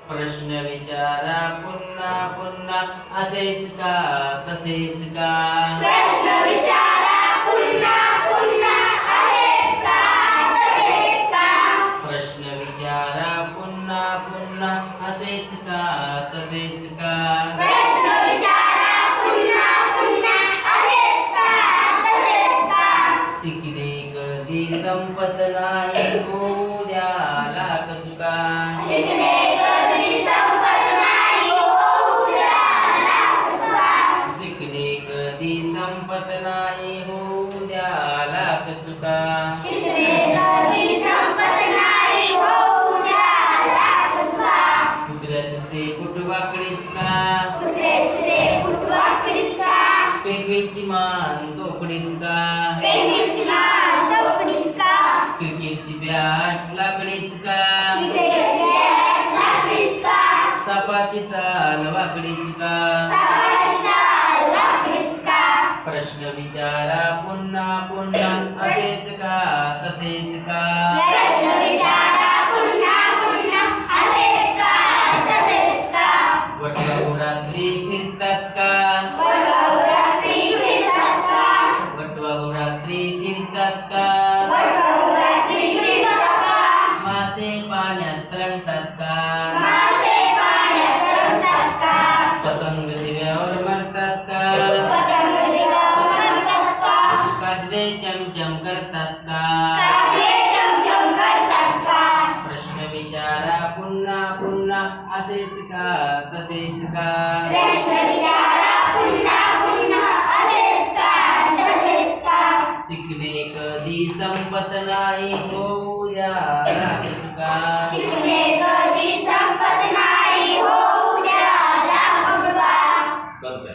प्रश्न विचारा पुन्हा पुन्हा असेच का तसेच का। प्रश्न विचारा पुन्हा पुन्हा असेच का तसेच का। प्रश्न विचारा पुन्हा पुन्हा असेच का तसेच का। प्रश्न विचारा पुन्हा पुन्हा असेच का तसेच का। शिकणे कधी संपत नाही होऊ द्या लाख चुका। शिकणे कधी संपत नाही होऊ द्या लाख चुका। शिकणे कधी संपत नाही होऊ द्या लाख चुका। शिकणे कधी संपत नाही होऊ द्या लाख चुका। कुत्र्याचे शेपूट वाकडीच का कुत्र्याची शेपूट वाकडीच का। पेंग्विनची मान तोकडीच का। पेंग्विनची मान तोकडीच का। क्रिकेटची बॅट लाकडीच का। क्रिकेटची बॅट लाकडीच का। सापाची चाल वाकडीच का। सापाची चाल वाकडीच का। प्रश्न विचारा पुन्हा पुन्हा असेच का तसेच का। प्रश्न विचारा पुन्हा पुन्हा असेच का तसेच का। वटवाघूळ रात्री फिरतात का। वटवाघूळ रात्री फिरतात का। वटवाघूळ रात्री फिरतात का। वटवाघूळ रात्री फिरतात का। मासे पाण्यात तरंगतात का। मासे पाण्यात तरंगतात का। पतंग दिव्यावर मरतात का। पतंग दिव्यावर मरतात का। काजवे चमचम करतात का। काजवे चमचम करतात का। प्रश्न विचारा पुन्हा पुन्हा असेच का तसेच का। प्रश्न विचारा पुन्हा पुन्हा असेच का तसेच का। शिकणे कधी संपत नाही होऊ द्या लाख चुका। शिकणे कधी संपत नाही होऊ द्या लाख चुका। करतोय